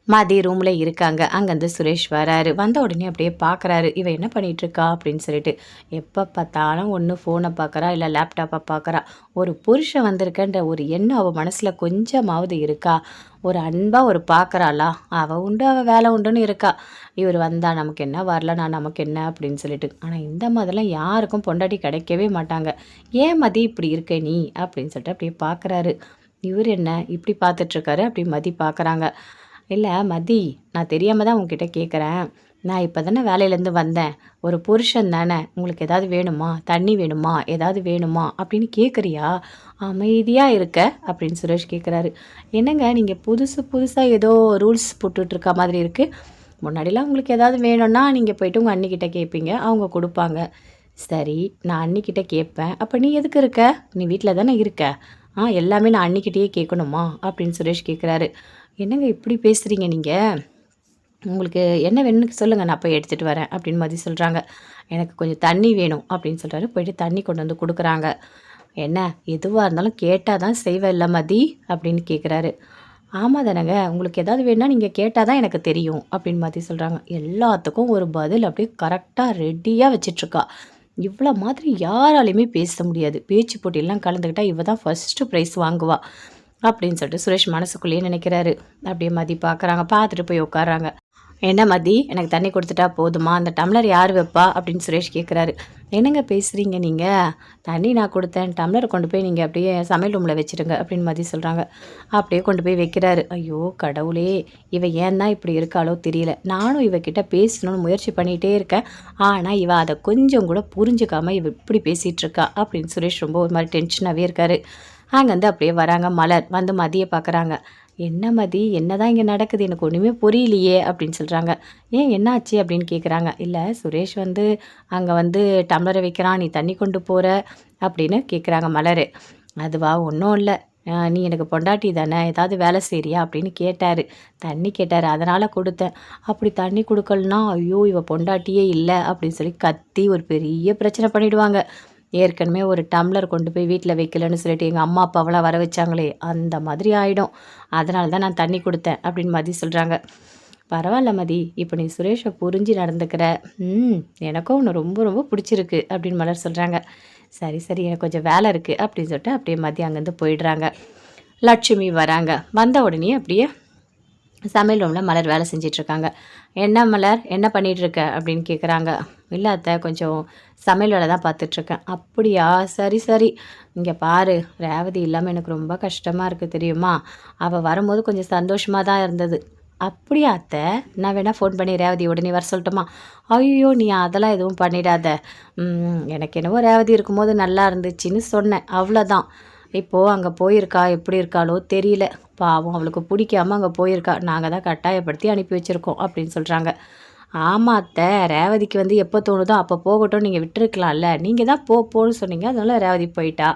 மதி ரூமில் இருக்காங்க. அங்கேருந்து சுரேஷ் வராரு. வந்த உடனே அப்படியே பார்க்குறாரு. இவ என்ன பண்ணிகிட்ருக்கா அப்படின்னு சொல்லிட்டு. எப்போ பார்த்தாலும் ஒன்று ஃபோனை பார்க்குறா, இல்லை லேப்டாப்பை பார்க்குறா. ஒரு புருஷன் வந்திருக்கன்ற ஒரு எண்ணம் அவள் மனசில் கொஞ்சமாவது இருக்கா? ஒரு அன்பாக ஒரு பார்க்குறாளா? அவள் உண்டு, அவள் வேலை உண்டுன்னு இருக்கா. இவர் வந்தா நமக்கு என்ன, வரலனா நமக்கு என்ன அப்படின்னு சொல்லிட்டு. ஆனால் இந்த மாதிரிலாம் யாருக்கும் பொண்டாட்டி கிடைக்கவே மாட்டாங்க. ஏன் மதி இப்படி இருக்க நீ அப்படின்னு சொல்லிட்டு அப்படியே பார்க்குறாரு. இவர் என்ன இப்படி பார்த்துட்ருக்காரு அப்படி மதி பார்க்குறாங்க. இல்லை மதி, நான் தெரியாமல் தான் உங்ககிட்ட கேட்குறேன். நான் இப்போ தானே வேலையிலேருந்து வந்தேன். ஒரு புருஷன் தானே, உங்களுக்கு ஏதாவது வேணுமா, தண்ணி வேணுமா, ஏதாவது வேணுமா அப்படின்னு கேட்குறியா? அமைதியாக இருக்க அப்படின்னு சுரேஷ் கேட்குறாரு. என்னங்க நீங்கள் புதுசு புதுசாக ஏதோ ரூல்ஸ் போட்டுட்ருக்க மாதிரி இருக்குது. முன்னாடிலாம் உங்களுக்கு ஏதாவது வேணும்னா நீங்கள் போயிட்டு உங்கள் அண்ணிக்கிட்ட கேட்பீங்க, அவங்க கொடுப்பாங்க. சரி, நான் அண்ணிக்கிட்ட கேட்பேன். அப்போ நீ எதுக்கு இருக்க? நீ வீட்டில் தானே இருக்க. எல்லாமே நான் அண்ணிக்கிட்டேயே கேட்கணுமா அப்படின்னு சுரேஷ் கேட்குறாரு. என்னங்க இப்படி பேசுகிறீங்க நீங்கள்? உங்களுக்கு என்ன வேணும்னு சொல்லுங்கள், நான் போய் எடுத்துகிட்டு வரேன் அப்படின்னு மதி சொல்கிறாங்க. எனக்கு கொஞ்சம் தண்ணி வேணும் அப்படின்னு சொல்கிறாரு. போயிட்டு தண்ணி கொண்டு வந்து கொடுக்குறாங்க. என்ன எதுவாக இருந்தாலும் கேட்டால் தான் செய்வேன் இல்லை மதி அப்படின்னு கேட்குறாரு. ஆமாம் தானேங்க, உங்களுக்கு ஏதாவது வேணும்னா நீங்கள் கேட்டால் தான் எனக்கு தெரியும் அப்படின்னு மதி சொல்கிறாங்க. எல்லாத்துக்கும் ஒரு பதில் அப்படியே கரெக்டாக ரெடியாக வச்சிட்ருக்கா. இவ்வளோ மாதிரி யாராலையுமே பேச முடியாது. பேச்சு போட்டியெல்லாம் கலந்துக்கிட்டால் இவ தான் ஃபஸ்ட்டு ப்ரைஸ் வாங்குவா அப்படின்னு சொல்லிட்டு சுரேஷ் மனசுக்குள்ளேயே நினைக்கிறாரு. அப்படியே மதி பார்க்குறாங்க. பார்த்துட்டு போய் உட்காராங்க. என்ன மதி, எனக்கு தண்ணி கொடுத்துட்டா போதுமா? அந்த டம்ளர் யார் வைப்பா அப்படின்னு சுரேஷ் கேட்குறாரு. என்னங்க பேசுகிறீங்க நீங்கள்? தண்ணி நான் கொடுத்தேன், டம்ளரை கொண்டு போய் நீங்கள் அப்படியே சமையல் ரூமில் வச்சுருங்க அப்படின்னு மதி சொல்கிறாங்க. அப்படியே கொண்டு போய் வைக்கிறாரு. ஐயோ கடவுளே, இவ ஏன் தான் இப்படி இருக்காளோ தெரியல. நானும் இவகிட்ட பேசணும்னு முயற்சி பண்ணிகிட்டே இருக்கேன். ஆனால் இவ அதை கொஞ்சம் கூட புரிஞ்சுக்காம இவ இப்படி பேசிகிட்ருக்கா அப்படின்னு சுரேஷ் ரொம்ப ஒரு மாதிரி டென்ஷனாகவே இருக்காரு. அங்கேருந்து அப்படியே வராங்க மலர். வந்து மதியை பார்க்குறாங்க. என்ன மதி, என்ன தான் இங்கே நடக்குது, எனக்கு ஒன்றுமே புரியலையே அப்படின்னு சொல்கிறாங்க. ஏன் என்னாச்சு அப்படின்னு கேட்குறாங்க. இல்லை சுரேஷ் வந்து அங்கே வந்து டம்ளரை வைக்கிறான், நீ தண்ணி கொண்டு போகிற அப்படின்னு கேட்குறாங்க மலர். அதுவா, ஒன்றும் இல்லை, நீ எனக்கு பொண்டாட்டி தானே, ஏதாவது வேலை செய்கிறியா அப்படின்னு கேட்டார். தண்ணி கேட்டார், அதனால் கொடுத்தேன். அப்படி தண்ணி கொடுக்கலனா ஐயோ இவ பொண்டாட்டியே இல்லை அப்படின்னு சொல்லி கத்தி ஒரு பெரிய பிரச்சனை பண்ணிவிடுவாங்க. ஏற்கனவே ஒரு டம்ளர் கொண்டு போய் வீட்டில் வைக்கலன்னு சொல்லிட்டு எங்கள் அம்மா அப்பாவெல்லாம் வர வச்சாங்களே, அந்த மாதிரி ஆகிடும். அதனால தான் நான் தண்ணி கொடுத்தேன் அப்படின்னு மதி சொல்கிறாங்க. பரவாயில்ல மதி, இப்போ நீ சுரேஷை புரிஞ்சு நடந்துக்கிற. எனக்கும் உன்னை ரொம்ப ரொம்ப பிடிச்சிருக்கு அப்படின்னு மலர் சொல்கிறாங்க. சரி சரி, எனக்கு கொஞ்சம் வேலை இருக்குது அப்படின்னு சொல்லிட்டு அப்படியே மதி அங்கேருந்து போயிடுறாங்க. லட்சுமி வராங்க. வந்த உடனே அப்படியே சமையல் ரூமில் மலர் வேலை செஞ்சிட்ருக்காங்க. என்ன மலர், என்ன பண்ணிகிட்ருக்க அப்படின்னு கேட்குறாங்க. இல்லை அத்தை, கொஞ்சம் சமையல் வேலை தான் பார்த்துட்ருக்கேன். அப்படியா, சரி சரி. இங்கே பாரு, ரேவதி இல்லாமல் எனக்கு ரொம்ப கஷ்டமாக இருக்குது தெரியுமா? அவள் வரும்போது கொஞ்சம் சந்தோஷமாக தான் இருந்தது. அப்படியா அத்தை, நான் வேணால் ஃபோன் பண்ணி ரேவதி உடனே வர சொல்லட்டுமா? ஐயோ நீ அதெல்லாம் எதுவும் பண்ணிடாத. எனக்கு என்னவோ ரேவதி இருக்கும்போது நல்லா இருந்துச்சுன்னு சொன்னேன், அவ்வளோதான். இப்போது அங்கே போயிருக்கா, எப்படி இருக்காளோ தெரியல. பாவம், அவளுக்கு பிடிக்காம அங்கே போயிருக்கா. நாங்கள் தான் கட்டாயப்படுத்தி அனுப்பி வச்சுருக்கோம் அப்படின்னு சொல்கிறாங்க. ஆமாம் அத்தை, ரேவதிக்கு வந்து எப்போ தோணுதோ அப்போ போகட்டும், நீங்கள் விட்டுருக்கலாம்ல. நீங்கள் தான் போன்னு சொன்னீங்க, அதனால ரேவதி போயிட்டா.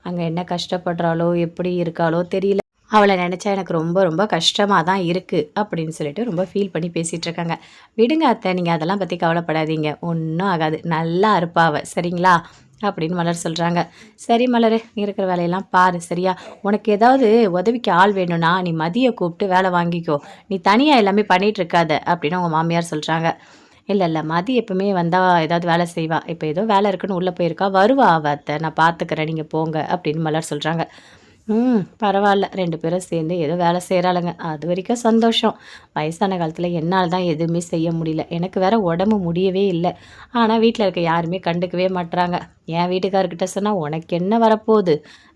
அங்கே என்ன கஷ்டப்படுறாளோ எப்படி இருக்காளோ தெரியல. அவளை நினச்சா எனக்கு ரொம்ப ரொம்ப கஷ்டமாக தான் இருக்குது அப்படின்னு சொல்லிட்டு ரொம்ப ஃபீல் பண்ணி பேசிகிட்டு இருக்காங்க. விடுங்க அத்தை, நீங்கள் அதெல்லாம் பற்றி கவலைப்படாதீங்க, ஒன்றும் ஆகாது, நல்லா இருப்பாவ, சரிங்களா அப்படின்னு மலர் சொல்கிறாங்க. சரி மலர், நீ இருக்கிற வேலையெல்லாம் பாரு, சரியா? உனக்கு ஏதாவது உதவிக்கு ஆள் வேணும்னா நீ மதியை கூப்பிட்டு வேலை வாங்கிக்கோ, நீ தனியாக எல்லாமே பண்ணிகிட்டு இருக்காத அப்படின்னு அவங்க மாமியார் சொல்கிறாங்க. இல்லை இல்லை, மதி எப்பவுமே வந்தால் ஏதாவது வேலை செய்வா. இப்போ ஏதோ வேலை இருக்குன்னு உள்ளே போயிருக்கா, வருவா அவ அத்தை, நான் பார்த்துக்கிறேன், நீங்கள் போங்க அப்படின்னு மலர் சொல்கிறாங்க. பரவாயில்ல, 2 பேரும் சேர்ந்து ஏதோ வேலை செய்கிறாளுங்க, அது வரைக்கும் சந்தோஷம். வயசான காலத்தில் என்னால் தான் எதுவுமே செய்ய முடியல, எனக்கு வேற உடம்பு முடியவே இல்லை. ஆனால் வீட்டில் இருக்க யாருமே கண்டுக்கவே மாட்டுறாங்க. என் வீட்டுக்காரர்கிட்ட சொன்னால் உனக்கு என்ன வரப்போகுது,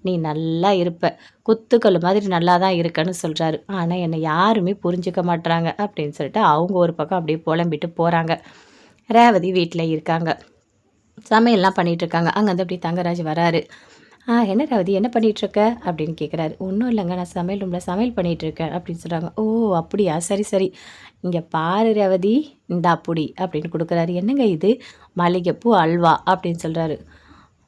நீ நல்லா இருப்ப, குத்துக்கல் மாதிரி நல்லா தான் இருக்கன்னு சொல்கிறாரு. ஆனால் என்னை யாருமே புரிஞ்சுக்க மாட்டுறாங்க அப்படின்னு சொல்லிட்டு அவங்க ஒரு பக்கம் அப்படியே புலம்பிட்டு போகிறாங்க. ரேவதி வீட்டில் இருக்காங்க, சமையல்லாம் பண்ணிகிட்ருக்காங்க. அங்கேருந்து அப்படி தங்கராஜ் வராரு. என்ன ரேவதி, என்ன பண்ணிகிட்ருக்க அப்படின்னு கேட்குறாரு. ஒன்றும் இல்லைங்க, நான் சமையல் ரூமில் சமையல் பண்ணிகிட்ருக்கேன் அப்படின்னு சொல்கிறாங்க. ஓ அப்படியா, சரி சரி. இங்கே பாரு ரேவதி, இந்தா புடி அப்படின்னு கொடுக்குறாரு. என்னங்க இது, மல்லிகைப்பூ அல்வா அப்படின்னு சொல்கிறாரு.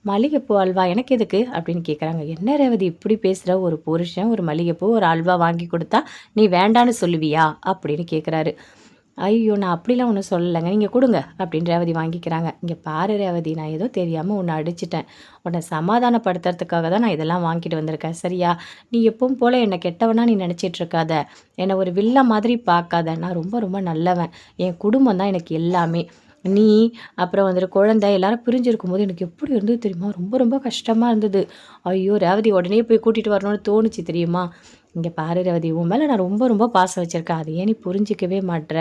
மல்லிகைப்பூ அல்வா எனக்கு எதுக்கு அப்படின்னு கேட்குறாங்க. என்ன ரேவதி இப்படி பேசுகிற, ஒரு புருஷன் ஒரு மல்லிகைப்பூ ஒரு அல்வா வாங்கி கொடுத்தா நீ வேண்டான்னு சொல்லுவியா அப்படின்னு கேட்குறாரு. ஐயோ! நான் அப்படிலாம் ஒண்ணும் சொல்லலங்க. நீங்க குடுங்க அப்படின்னு ரேவதி வாங்கிக்கிறாங்க. இங்க பாரு ரேவதி, நான் ஏதோ தெரியாம உன்ன அடிச்சுட்டேன். உன்ன சமாதானப்படுத்துறதுக்காக தான் நான் இதெல்லாம் வாங்கிட்டு வந்திருக்கேன். சரியா? நீ எப்பவும் போல என்ன கெட்டவனா நீ நெனச்சிட்டு இருக்காத. என்ன ஒரு வில்லன் மாதிரி பார்க்காத. நான் ரொம்ப ரொம்ப நல்லவன். என் குடும்பம் தான் எனக்கு எல்லாமே. நீ அப்புறம் வந்துட்டு குழந்தை எல்லாரும் பிரிஞ்சிருக்கும்போது எனக்கு எப்படி இருந்தது தெரியுமா? ரொம்ப ரொம்ப கஷ்டமா இருந்தது. ஐயோ! ரேவதி உடனே போய் கூட்டிட்டு வரணும்னு தோணுச்சு தெரியுமா? இங்க பாரு ரேவதி, உன் மேல நான் ரொம்ப ரொம்ப பாசம் வச்சிருக்கேன். அத ஏன் நீ புரிஞ்சுக்கவே மாட்ற?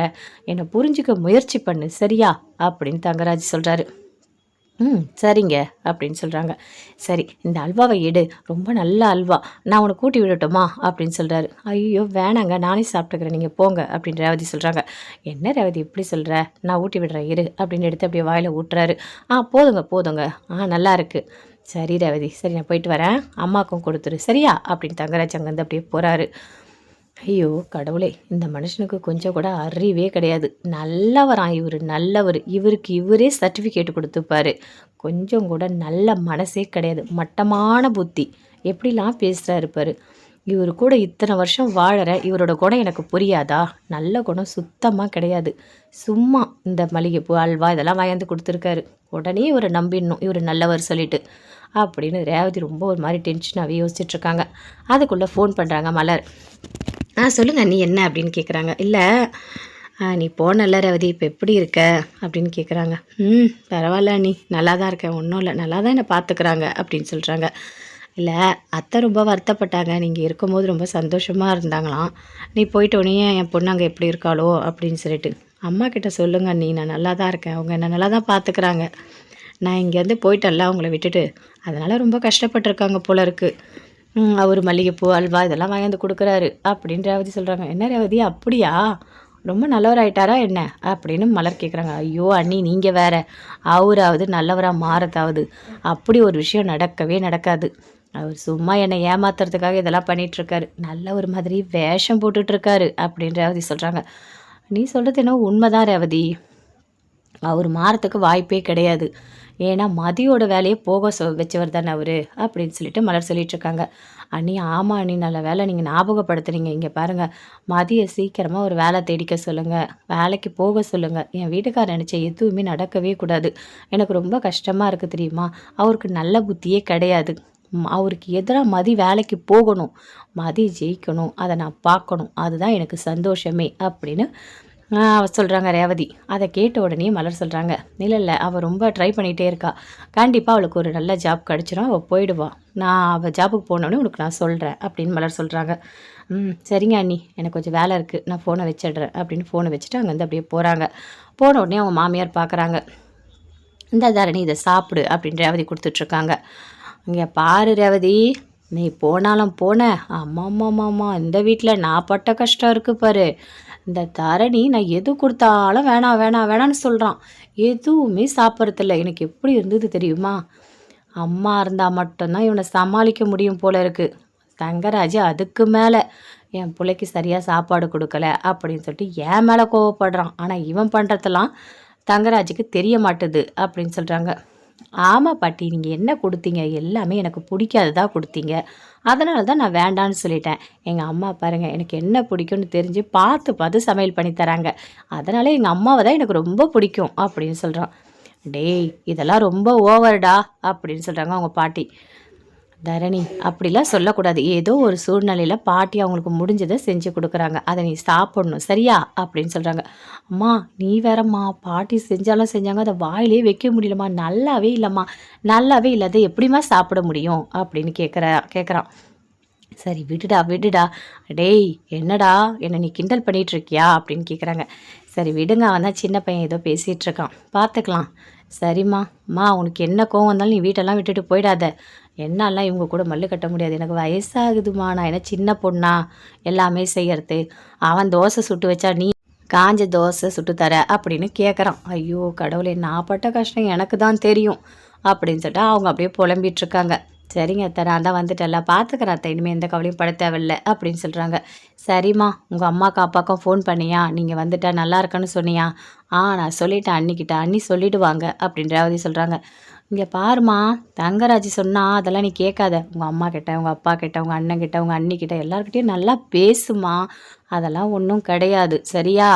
என்ன புரிஞ்சுக்க முயற்சி பண்ணு. சரியா? அப்படின்னு தங்கராஜ் சொல்றாரு. சரிங்க அப்படின்னு சொல்றாங்க. சரி இந்த அல்வாவ எடு. ரொம்ப நல்ல அல்வா. நான் உன்ன கூட்டி விடட்டுமா? அப்படின்னு சொல்றாரு. ஐயய்யோ! வேணாங்க. நானே சாப்பிட்டுக்கிறேன். நீங்க போங்க அப்படின்னு ரேவதி சொல்றாங்க. என்ன ரேவதி இப்படி சொல்ற? நான் ஊட்டி விடுறேன் இரு அப்படின்னு எடுத்து அப்படியே வாயில ஊட்டுறாரு. போதுங்க போதுங்க. நல்லா இருக்கு. சரி ரேவதி. சரி நான் போயிட்டு வரேன். அம்மாக்கும் குடுத்துரு. சரியா? அப்படின்னு தங்கராஜ் அங்கேருந்து அப்படியே போறாரு. ஐயோ! கடவுளே! இந்த மனுஷனுக்கு கொஞ்சம் கூட அறிவே கிடையாது. நல்லவராம் இவரு, நல்லவரு. இவருக்கு இவரே சர்டிஃபிகேட் குடுத்துப்பாரு. கொஞ்சம் கூட நல்ல மனசே கிடையாது. மட்டமான புத்தி. எப்படிலாம் பேசுறாரு பாரு. இவரு கூட இத்தனை வருஷம் வாழறேன். இவரோட குணம் எனக்கு புரியாதா? நல்ல குணம் சுத்தமா கிடையாது. சும்மா இந்த மல்லிகைப்பூ, அல்வா இதெல்லாம் வாங்கியாந்து குடுத்துருக்காரு. உடனே இவர நம்பிடணும். இவரு நல்லவர் சொல்லிட்டு. அப்படின்னு ரேவதி ரொம்ப ஒரு மாரி டென்ஷனாவே யோசிச்சுட்ருக்காங்க. அதுக்குள்ள ஃபோன் பண்றாங்க மலர். சொல்லுங்க அண்ணி என்ன அப்படின்னு கேட்குறாங்க. இல்லை நீ போனல்ல ரேவதி இப்போ எப்படி இருக்க அப்படின்னு கேட்குறாங்க. பரவாயில்ல அண்ணி நல்லா தான் இருக்கேன், ஒன்றும் இல்லை, நல்லா தான் என்னை பார்த்துக்கிறாங்க அப்படின்னு சொல்கிறாங்க. இல்லை அத்தை ரொம்ப வருத்தப்பட்டாங்க, நீங்கள் இருக்கும்போது ரொம்ப சந்தோஷமாக இருந்தாங்களாம், நீ போயிட்டோன்னே என் பொண்ணு அங்கே எப்படி இருக்காளோ அப்படின்னு சொல்லிட்டு. அம்மா கிட்ட சொல்லுங்க அண்ணி, நான் நல்லா தான் இருக்கேன், அவங்க என்னை நல்லா தான் பார்த்துக்கிறாங்க. நான் இங்கேருந்து போயிட்டேன்ல அவங்கள விட்டுட்டு, அதனால் ரொம்ப கஷ்டப்பட்டுருக்காங்க போல இருக்குது. அவர் மல்லிகைப்பூ, அல்வா இதெல்லாம் வாங்கியாந்து குடுக்குறாரு அப்படின்னு ரேவதி சொல்கிறாங்க. என்ன ரேவதி அப்படியா? ரொம்ப நல்லவராயிட்டாரா என்ன? அப்படின்னு மலர் கேட்குறாங்க. ஐயோ அண்ணி நீங்கள் வேற, அவராவது நல்லவராக மாறத்தாவது அப்படி ஒரு விஷயம் நடக்கவே நடக்காது. அவர் சும்மா என்னை ஏமாத்துறதுக்காக இதெல்லாம் பண்ணிகிட்ருக்காரு. நல்ல ஒரு மாதிரி வேஷம் போட்டுட்ருக்காரு அப்படின்னு ரேவதி சொல்கிறாங்க. நீ சொல்கிறது என்ன உண்மைதான் ரேவதி, அவர் மாறத்துக்கு வாய்ப்பே கிடையாது. ஏன்னா மதியோட வேலையை போக வச்சவர் தானே அவர் அப்படின்னு சொல்லிட்டு மலர் சொல்லிகிட்ருக்காங்க. அண்ணி ஆமாம் அண்ணி, நல்ல வேலை நீங்கள் ஞாபகப்படுத்துறீங்க. இங்கே பாருங்கள், மதியை சீக்கிரமாக ஒரு வேலை தேடிக்க சொல்லுங்கள், வேலைக்கு போக சொல்லுங்கள். என் வீட்டுக்காரர் நினச்ச எதுவுமே நடக்கவே கூடாது. எனக்கு ரொம்ப கஷ்டமாக இருக்குது தெரியுமா? அவருக்கு நல்ல புத்தியே கிடையாது. அவருக்கு எதிராக மதி வேலைக்கு போகணும், மதி ஜெயிக்கணும், அதை நான் பார்க்கணும், அதுதான் எனக்கு சந்தோஷமே அப்படின்னு சொல்கிறாங்க ரேவதி. அதை கேட்ட உடனே மலர் சொல்கிறாங்க. இல்லை அவள் ரொம்ப ட்ரை பண்ணிகிட்டே இருக்கா, கண்டிப்பாக அவளுக்கு ஒரு நல்ல ஜாப் கிடச்சிரும், அவள் போயிடுவாள். நான் அவள் ஜாபுக்கு போனோடனே உனக்கு நான் சொல்கிறேன் அப்படின்னு மலர் சொல்கிறாங்க. சரிங்க அண்ணி, எனக்கு கொஞ்சம் வேலை இருக்குது, நான் ஃபோனை வச்சிடுறேன் அப்படின்னு ஃபோனை வச்சுட்டு அங்கேருந்து அப்படியே போகிறாங்க. போன உடனே அவங்க மாமியார் பார்க்குறாங்க. இந்த தரணி இதை சாப்பிடு அப்படின்னு ரேவதி கொடுத்துட்ருக்காங்க. இங்கே பாரு ரேவதி, நீ போனாலும் போன, அம்மா இந்த வீட்டில் நான் பட்ட கஷ்டம் இருக்குது பாரு. இந்த தரணி நான் எது கொடுத்தாலும் வேணாம் வேணாம் வேணான்னு சொல்கிறான், எதுவுமே சாப்பிட்றதில்ல. எனக்கு எப்படி இருந்தது தெரியுமா? அம்மா இருந்தால் மட்டும்தான் இவனை சமாளிக்க முடியும் போல இருக்குது. தங்கராஜ் அதுக்கு மேலே என் பிள்ளைக்கு சரியாக சாப்பாடு கொடுக்கல அப்படின்னு சொல்லிட்டு என் மேலே கோவப்படுறான். ஆனால் இவன் பண்ணுறதெல்லாம் தங்கராஜுக்கு தெரிய மாட்டுது அப்படின்னு சொல்கிறாங்க. ஆமாம் பாட்டி, நீங்கள் என்ன கொடுத்தீங்க எல்லாமே எனக்கு பிடிக்காததாக கொடுத்தீங்க, அதனால தான் நான் வேண்டான்னு சொல்லிட்டேன். எங்கள் அம்மா பாருங்கள், எனக்கு என்ன பிடிக்கும்னு தெரிஞ்சு பார்த்து பார்த்து சமையல் பண்ணி தராங்க, அதனால எங்கள் அம்மாவை தான் எனக்கு ரொம்ப பிடிக்கும் அப்படின்னு சொல்கிறான். டேய் இதெல்லாம் ரொம்ப ஓவர்டா அப்படின்னு சொல்கிறாங்க அவங்க பாட்டி. தரணி அப்படிலாம் சொல்லக்கூடாது, ஏதோ ஒரு சூழ்நிலையில் பாட்டி அவங்களுக்கு முடிஞ்சதை செஞ்சு கொடுக்குறாங்க, அதை நீ சாப்பிடணும் சரியா அப்படின்னு சொல்கிறாங்க. அம்மா நீ வேறம்மா, பாட்டி செஞ்சாலும் செஞ்சாங்க, அதை வாயிலே வைக்க முடியலம்மா, நல்லாவே இல்லைம்மா, நல்லாவே இல்லாத எப்படிம்மா சாப்பிட முடியும் அப்படின்னு கேட்குறான். சரி விடுடா விடுடா, டேய் என்னடா என்னை நீ கிண்டல் பண்ணிகிட்ருக்கியா அப்படின்னு கேட்குறாங்க. சரி விடுங்க, அவன் தான் சின்ன பையன் ஏதோ பேசிகிட்ருக்கான், பார்த்துக்கலாம். சரிம்மா, அம்மா உனக்கு என்ன கோவம் வந்தாலும் நீ வீட்டெல்லாம் விட்டுட்டு போயிடாத, என்னாலாம் இவங்க கூட மல்லு கட்ட முடியாது, எனக்கு வயசாகுதுமா, நான் என்ன சின்ன பொண்ணா எல்லாமே செய்யறது, அவன் தோசை சுட்டு வச்சா நீ காஞ்ச தோசை சுட்டு தர அப்படின்னு கேட்குறான். ஐயோ கடவுளே, நான் பட்ட கஷ்டம் எனக்கு தான் தெரியும் அப்படின்னு சொல்லிட்டு அவங்க அப்படியே புலம்பிகிட்ருக்காங்க. சரிங்க அத்தை, நான் தான் வந்துட்டேன்ல, பார்த்துக்கிறேன் அத்தை, இனிமேல் எந்த கவலையும் பட தேவையில்ல அப்படின்னு சொல்கிறாங்க. சரிம்மா, உங்கள் அம்மாவுக்கு அப்பாவுக்கும் ஃபோன் பண்ணியா, நீங்கள் வந்துட்டா நல்லா இருக்கன்னு சொன்னியா? நான் சொல்லிட்டேன் அண்ணிக்கிட்ட, அண்ணி சொல்லிவிடுவாங்க அப்படின்னு ரேவதி சொல்கிறாங்க. இங்கே பாரும்மா, தங்கராஜ் சொன்னா அதெல்லாம் நீ கேட்காத. உங்கள் அம்மா கிட்ட, உங்கள் அப்பா கிட்ட, உங்கள் அண்ணன் கிட்ட, உங்கள் அண்ணி கிட்ட எல்லார்கிட்டயும் நல்லா பேசுமா. அதெல்லாம் ஒன்றும் கிடையாது சரியா?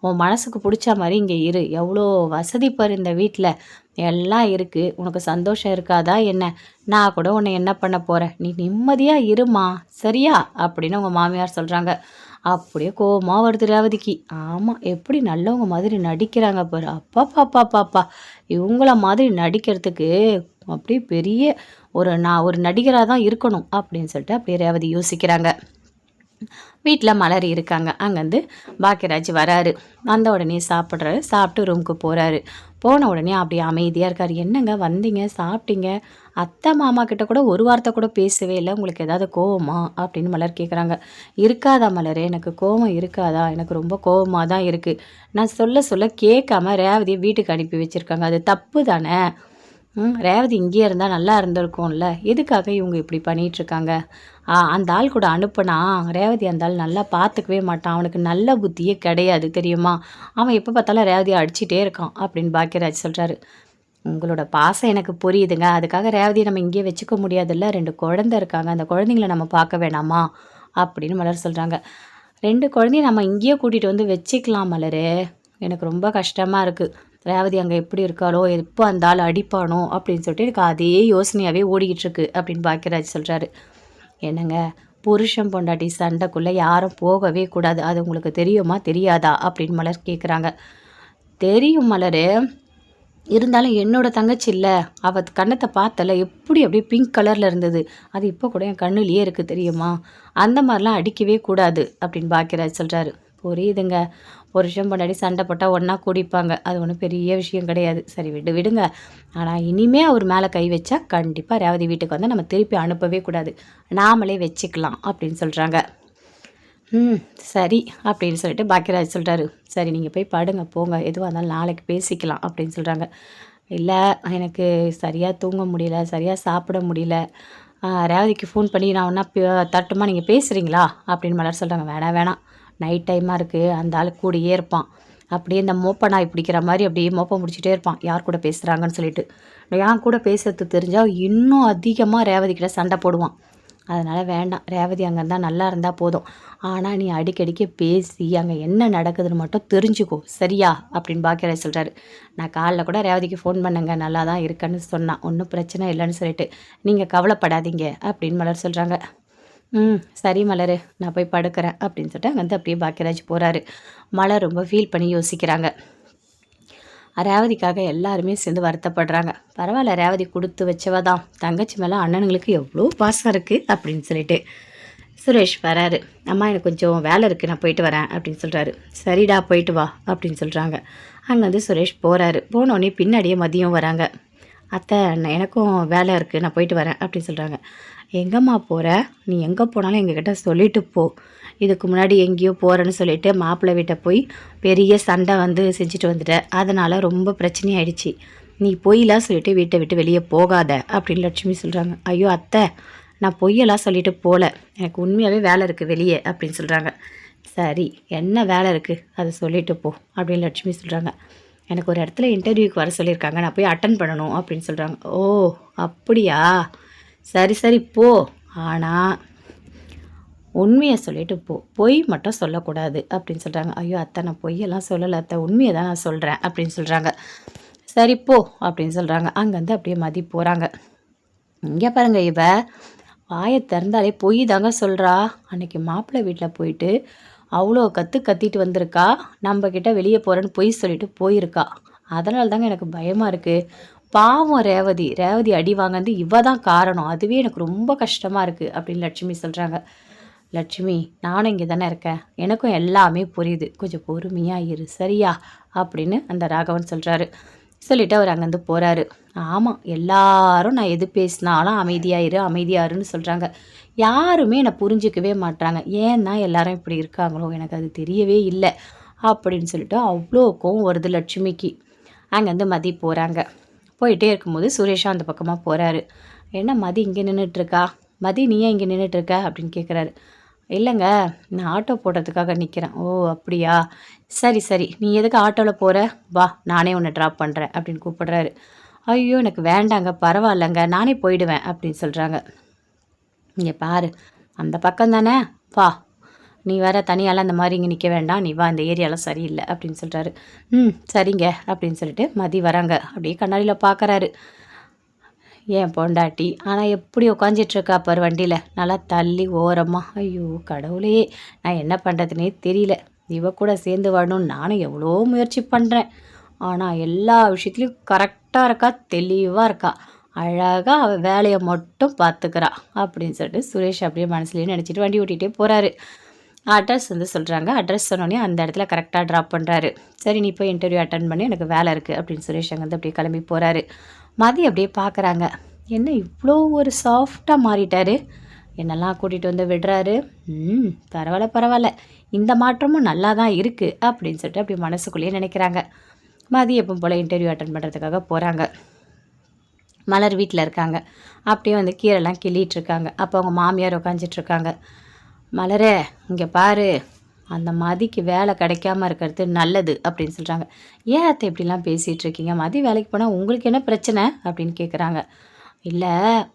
உன் மனசுக்கு பிடிச்ச மாதிரி இங்கே இரு. எவ்வளோ வசதி பாரு இந்த வீட்டில், எல்லாம் இருக்குது. உனக்கு சந்தோஷம் இருக்காதா என்ன? நான் கூட உன்னை என்ன பண்ண போகிறேன், நீ நிம்மதியாக இருமா சரியா அப்படின்னு உங்கள் மாமியார் சொல்கிறாங்க. அப்படியே கோவமா வருது ரேவதிக்கு. ஆமாம், எப்படி நல்லவங்க மாதிரி நடிக்கிறாங்க பாரு. அப்பா பாப்பா பாப்பா, இவங்கள மாதிரி நடிக்கிறதுக்கு அப்படியே பெரிய நான் ஒரு நடிகராக தான் இருக்கணும் அப்படின்னு சொல்லிட்டு அப்படியே ரேவதி யோசிக்கிறாங்க. வீட்டில் மலர் இருக்காங்க. அங்கேருந்து பாக்கியராஜ் வராரு. வந்த உடனே சாப்பிட்றாரு. சாப்பிட்டு ரூமுக்கு போகிறாரு. போன உடனே அப்படியே அமைதியாக இருக்கார். என்னங்க வந்தீங்க, சாப்பிட்டீங்க, அத்தை மாமா கிட்ட கூட ஒரு வார்த்தை கூட பேசவே இல்லை, உங்களுக்கு ஏதாவது கோவமா அப்படின்னு மலர் கேட்குறாங்க. இருக்காதா மலர், எனக்கு கோவம் இருக்காதா, எனக்கு ரொம்ப கோவமாக தான் இருக்குது. நான் சொல்ல சொல்ல கேட்காம ரேவதியை வீட்டுக்கு அனுப்பி வச்சுருக்காங்க, அது தப்பு தானே. ரேவதி இங்கேயே இருந்தால் நல்லா இருந்திருக்கும்ல, எதுக்காக இவங்க இப்படி பண்ணிகிட்ருக்காங்க. அந்த ஆள் கூட அனுப்புனா ரேவதி அந்த ஆள் நல்லா பார்த்துக்கவே மாட்டான், அவனுக்கு நல்ல புத்தியே கிடையாது தெரியுமா, அவன் எப்போ பார்த்தாலும் ரேவதியை அடிச்சிட்டே இருக்கான் அப்படின்னு பாக்கியராஜ் சொல்கிறாரு. உங்களோட பாசம் எனக்கு புரியுதுங்க, அதுக்காக ரேவதியை நம்ம இங்கேயே வச்சுக்க முடியாதுல்ல, 2 குழந்தை இருக்காங்க, அந்த குழந்தைங்கள நம்ம பார்க்க வேணாமா அப்படின்னு மலர் சொல்கிறாங்க. 2 குழந்தைய நம்ம இங்கேயே கூட்டிகிட்டு வந்து வச்சுக்கலாம் மலர், எனக்கு ரொம்ப கஷ்டமாக இருக்குது. ரேவதி அங்கே எப்படி இருக்காளோ, எப்போ அந்த ஆள் அடிப்பானோ அப்படின்னு சொல்லிட்டு எனக்கு அதே யோசனையாகவே ஓடிக்கிட்டுருக்கு அப்படின்னு பாக்கியராஜ் சொல்கிறாரு. என்னங்க, புருஷன் பொண்டாட்டி சண்டைக்குள்ளே யாரும் போகவே கூடாது, அது உங்களுக்கு தெரியுமா தெரியாதா அப்படின்னு மலர் கேட்குறாங்க. தெரியும் மலர், இருந்தாலும் என்னோட தங்கச்சி இல்லை, அவள் கண்ணத்தை பார்த்தல எப்படி அப்படியே பிங்க் கலரில் இருந்தது, அது இப்போ கூட என் கண்ணுலேயே இருக்குது தெரியுமா, அந்த மாதிரிலாம் அடிக்கவே கூடாது அப்படின்னு பாக்கியராஜ் சொல்கிறாரு. புரியுதுங்க, புருஷன் பொண்டாட்டி சண்டை போட்டால் ஒன்றா கூடிப்பாங்க, அது ஒன்றும் பெரிய விஷயம் கிடையாது, சரி விடுங்க. ஆனால் இனிமே அவர் மேலே கை வச்சா கண்டிப்பாக ரேவதி வீட்டுக்கு வந்து நம்ம திருப்பி அனுப்பவே கூடாது, நாமளே வச்சுக்கலாம் அப்படின்னு சொல்கிறாங்க. சரி அப்படின்னு சொல்லிட்டு பாக்கியராஜ் சொல்கிறாரு. சரி நீங்கள் போய் படுங்க போங்க, எதுவாக இருந்தாலும் நாளைக்கு பேசிக்கலாம் அப்படின்னு சொல்கிறாங்க. இல்லை எனக்கு சரியாக தூங்க முடியல, சரியாக சாப்பிட முடியல, ரேவதிக்கு ஃபோன் பண்ணி நான் ஒன்றா தட்டுமா, நீங்கள் பேசுகிறீங்களா அப்படின்னு மலர் சொல்கிறாங்க. வேணாம், நைட் டைமாக இருக்குது, அந்த ஆள் கூடயே இருப்பான், அப்படியே இந்த மோப்ப நாய் பிடிக்கிற மாதிரி அப்படியே மோப்பம் முடிச்சுட்டே இருப்பான், யார் கூட பேசுகிறாங்கன்னு சொல்லிட்டு. என் கூட பேசுறது தெரிஞ்சால் இன்னும் அதிகமாக ரேவதிக்கிட்ட சண்டை போடுவான், அதனால் வேண்டாம், ரேவதி அங்கே இருந்தால் நல்லா இருந்தால் போதும், ஆனால் நீ அடிக்கடிக்க பேசி அங்கே என்ன நடக்குதுன்னு மட்டும் தெரிஞ்சுக்கோ சரியா அப்படின்னு பாக்கியராஜ் சொல்கிறாரு. நான் காலைல கூட ரேவதிக்கு ஃபோன் பண்ணுங்க, நல்லா தான் இருக்கேன்னு சொன்னான், ஒன்றும் பிரச்சனை இல்லைன்னு சொல்லிட்டு, நீங்கள் கவலைப்படாதீங்க அப்படின்னு மலர் சொல்கிறாங்க. சரி மலர், நான் போய் படுக்கிறேன் அப்படின்னு சொல்லிட்டு அங்கே வந்து அப்படியே பாக்கியராஜ் போகிறாரு. மலர் ரொம்ப ஃபீல் பண்ணி யோசிக்கிறாங்க. ரேவதிக்காக எல்லாருமே சேர்ந்து வருத்தப்படுறாங்க. பரவாயில்ல, ரேவதி கொடுத்து வச்சவ தான், தங்கச்சி மேலே அண்ணனுங்களுக்கு எவ்வளோ பாசம் இருக்குது அப்படின்னு சொல்லிட்டு. சுரேஷ் வராரு. அம்மா எனக்கு கொஞ்சம் வேலை இருக்குது, நான் போயிட்டு வரேன் அப்படின்னு சொல்கிறாரு. சரிடா போயிட்டு வா அப்படின்னு சொல்கிறாங்க. அங்கே வந்து சுரேஷ் போகிறாரு. போனோடனே பின்னாடியே மதியம் வராங்க. அத்தை எனக்கும் வேலை இருக்குது, நான் போயிட்டு வரேன் அப்படின்னு சொல்கிறாங்க. எங்கம்மா போகிற, நீ எங்கே போனாலும் எங்ககிட்ட சொல்லிட்டு போ, இதுக்கு முன்னாடி எங்கேயோ போகிறேன்னு சொல்லிட்டு மாப்பிள்ளை வீட்டை போய் பெரிய சண்டை வந்து செஞ்சுட்டு வந்துட்டேன், அதனால் ரொம்ப பிரச்சனையாயிடுச்சு, நீ பொய்யெல்லாம் சொல்லிவிட்டு வீட்டை விட்டு வெளியே போகாத அப்படின்னு லட்சுமி சொல்கிறாங்க. ஐயோ அத்தை, நான் பொய்யெல்லாம் சொல்லிட்டு போகல, எனக்கு உண்மையாகவே வேலை இருக்குது வெளியே அப்படின்னு சொல்கிறாங்க. சரி என்ன வேலை இருக்குது அதை சொல்லிட்டு போ அப்படின்னு லட்சுமி சொல்கிறாங்க. எனக்கு ஒரு இடத்துல இன்டர்வியூக்கு வர சொல்லியிருக்காங்க, நான் போய் அட்டன் பண்ணணும் அப்படின்னு சொல்கிறாங்க. ஓ அப்படியா, சரி போ, ஆனால் உண்மையை சொல்லிட்டு போ, பொய் மட்டும் சொல்லக்கூடாது அப்படின்னு சொல்கிறாங்க. ஐயோ அத்தை, நான் பொய்யெல்லாம் சொல்லலை அத்தை, உண்மையை தான் நான் சொல்கிறேன் அப்படின்னு சொல்கிறாங்க. சரி போ அப்படின்னு சொல்கிறாங்க. அங்கேருந்து அப்படியே மதி போகிறாங்க. இங்கே பாருங்கள், இவ வாயை திறந்தாலே பொய் தாங்க சொல்கிறா. அன்றைக்கி மாப்பிள்ளை வீட்டில் போயிட்டு அவ்வளோ கத்திட்டு வந்திருக்கா, நம்மக்கிட்ட வெளியே போகிறேன்னு பொய் சொல்லிட்டு போயிருக்கா, அதனால தாங்க எனக்கு பயமாக இருக்குது. பாவம் ரேவதி அடி வாங்கந்து இவ தான் காரணம், அதுவே எனக்கு ரொம்ப கஷ்டமாக இருக்குது அப்படின்னு லட்சுமி சொல்கிறாங்க. லட்சுமி, நானும் இங்கே தானே இருக்கேன், எனக்கும் எல்லாமே புரியுது, கொஞ்சம் பொறுமையாக இரு சரியா அப்படின்னு அந்த ராகவன் சொல்கிறாரு. சொல்லிவிட்டு அவர் அங்கேருந்து போகிறாரு. ஆமாம், எல்லாரும் நான் எது பேசினாலும் அமைதியாயிருன்னு சொல்கிறாங்க, யாருமே என்னை புரிஞ்சிக்கவே மாட்டாங்க, ஏன்னா எல்லாரும் இப்படி இருக்காங்களோ எனக்கு அது தெரியவே இல்லை அப்படின்னு சொல்லிட்டு அவ்வளோ கோவம் வருது லட்சுமிக்கு. அங்கேருந்து மதி போகிறாங்க. போயிட்டே இருக்கும்போது சுரேஷா அந்த பக்கமாக போகிறாரு. என்ன மதி இங்கே நின்றுட்டுருக்கா, மதி நீ ஏன் இங்கே நின்றுட்டுருக்க அப்படின்னு கேட்குறாரு. இல்லைங்க, நான் ஆட்டோ போடுறதுக்காக நிற்கிறேன். ஓ அப்படியா, சரி நீ எதுக்கு ஆட்டோவில் போகிற, வா நானே உன்னை ட்ராப் பண்ணுறேன் அப்படின்னு கூப்பிடுறாரு. ஐயோ எனக்கு வேண்டாங்க, பரவாயில்லங்க, நானே போயிடுவேன் அப்படின்னு சொல்கிறாங்க. இங்கே பாரு, அந்த பக்கம் தானே, வா, நீ வேற தனியாலாம் அந்த மாதிரி இங்கே நிற்க வேண்டாம், நீ வா, இந்த ஏரியாலாம் சரியில்லை அப்படின்னு சொல்கிறாரு. சரிங்க அப்படின்னு சொல்லிட்டு மதி வராங்க. அப்படியே கண்ணாடியில் பார்க்குறாரு என் பொண்டாட்டி. ஆனால் எப்படி உட்காந்துட்ருக்கா பாரு வண்டியில், நல்லா தள்ளி ஓரமாக. ஐயோ கடவுளே, நான் என்ன பண்ணுறதுனே தெரியல. இவ கூட சேர்ந்து வரணும்னு நானும் எவ்வளோ முயற்சி பண்ணுறேன். ஆனால் எல்லா விஷயத்துலையும் கரெக்டாக இருக்கா, தெளிவாக இருக்கா, அழகாக அவள் வேலையை மட்டும் பார்த்துக்கிறா அப்படின்னு சொல்லிட்டு சுரேஷ் அப்படியே மனசுலேயே நினச்சிட்டு வண்டி ஓட்டிகிட்டே போகிறாரு. அட்ரஸ் வந்து சொல்கிறாங்க. அட்ரஸ் சொன்னோடனே அந்த இடத்துல கரெக்டாக ட்ராப் பண்ணுறாரு. சரி, நீ போய் இன்டர்வியூ அட்டன் பண்ணி, எனக்கு வேலை இருக்குது அப்படின்னு சுரேஷ் அங்கேருந்து அப்படியே கிளம்பி போகிறாரு. மதி அப்படியே பார்க்குறாங்க, என்ன இவ்வளோ ஒரு சாஃப்டாக மாறிட்டாரு, என்னெல்லாம் கூட்டிகிட்டு வந்து விடுறாரு. பரவாயில்ல பரவாயில்ல, இந்த மாற்றமும் நல்லா தான் இருக்குது அப்படின்னு சொல்லிட்டு அப்படி மனசுக்குள்ளேயே நினைக்கிறாங்க. மதி எப்போ போல் இன்டர்வியூ அட்டன் பண்ணுறதுக்காக போகிறாங்க. மலர் வீட்டில் இருக்காங்க. அப்படியே வந்து கீரைலாம் கிள்ளிகிட்ருக்காங்க. அப்போ அவங்க மாமியார் உட்காந்துட்ருக்காங்க. மலரே, இங்கே பாரு, அந்த மதிக்கு வேலை கிடைக்காம இருக்கிறது நல்லது அப்படின்னு சொல்கிறாங்க. ஏன் அத்தை இப்படிலாம் பேசிகிட்டு இருக்கீங்க, மதி வேலைக்கு போனால் உங்களுக்கு என்ன பிரச்சனை அப்படின்னு கேட்குறாங்க. இல்லை,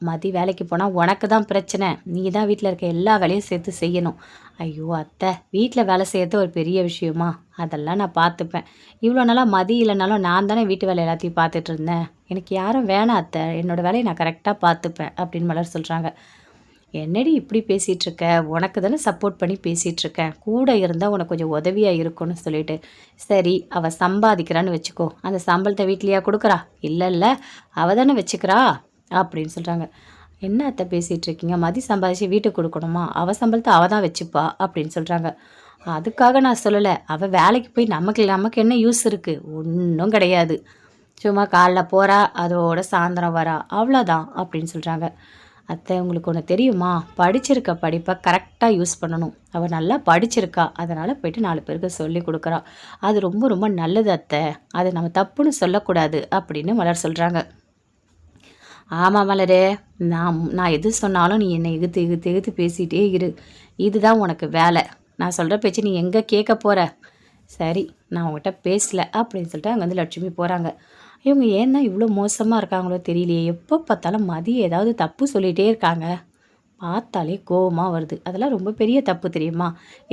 மதி வேலைக்கு போனால் உனக்கு தான் பிரச்சனை, நீ தான் வீட்டில் இருக்க எல்லா வேலையும் சேர்த்து செய்யணும். ஐயோ அத்தை, வீட்டில் வேலை செய்யறது ஒரு பெரிய விஷயமா, அதெல்லாம் நான் பார்த்துப்பேன். இவ்வளோ நாளாக மதி இல்லைனாலும் நான் தானே வீட்டு வேலை எல்லாத்தையும் பார்த்துட்டு இருந்தேன், எனக்கு யாரும் வேணாம் அத்தை, என்னோடய வேலையை நான் கரெக்டாக பார்த்துப்பேன் அப்படின்னு மலர் சொல்கிறாங்க. என்னடி இப்படி பேசிகிட்ருக்க, உனக்கு தானே சப்போர்ட் பண்ணி பேசிகிட்ருக்கேன், கூட இருந்தால் உனக்கு கொஞ்சம் உதவியாக இருக்கும்னு சொல்லிட்டு. சரி, அவள் சம்பாதிக்கிறான்னு வச்சுக்கோ, அந்த சம்பளத்தை வீட்லையா கொடுக்குறா, இல்லை அவள் தானே வச்சுக்கிறா அப்படின்னு சொல்கிறாங்க. என்ன அத்தை பேசிகிட்டு இருக்கீங்க, மதி சம்பாதிச்சு வீட்டுக்கு கொடுக்கணுமா, அவள் சம்பளத்தை அவள் தான் வச்சுப்பா அப்படின்னு சொல்கிறாங்க. அதுக்காக நான் சொல்லலை, அவள் வேலைக்கு போய் நமக்கு என்ன யூஸ் இருக்குது, ஒன்றும் கிடையாது, சும்மா காலைல போகிறா, அதோட சாயந்தரம் வரா, அவ்வளோதான் அப்படின்னு சொல்கிறாங்க. அத்தை, உங்களுக்கு ஒன்று தெரியுமா, படிச்சிருக்க படிப்பை கரெக்டாக யூஸ் பண்ணணும், அவள் நல்லா படிச்சிருக்கா, அதனால் போய்ட்டு 4 பேருக்கு சொல்லி கொடுக்குறா, அது ரொம்ப ரொம்ப நல்லது அத்தை, அதை நம்ம தப்புன்னு சொல்லக்கூடாது அப்படின்னு மலர் சொல்கிறாங்க. ஆமாம் மலரே, நான் எது சொன்னாலும் நீ என்னை எகுத்து பேசிகிட்டே இரு, இதுதான் உனக்கு வேலை, நான் சொல்கிற பேச்சு நீ எங்கே கேட்க போகிற, சரி நான் உங்கள்கிட்ட பேசலை அப்படின்னு சொல்லிட்டு அங்கே வந்து லட்சுமி போகிறாங்க. இவங்க ஏன் தான் இவ்வளோ மோசமாக இருக்காங்களோ தெரியலையே, எப்போ பார்த்தாலும் மதியம் ஏதாவது தப்பு சொல்லிகிட்டே இருக்காங்க, பார்த்தாலே கோபமாக வருது, அதெல்லாம் ரொம்ப பெரிய தப்பு தெரியுமா.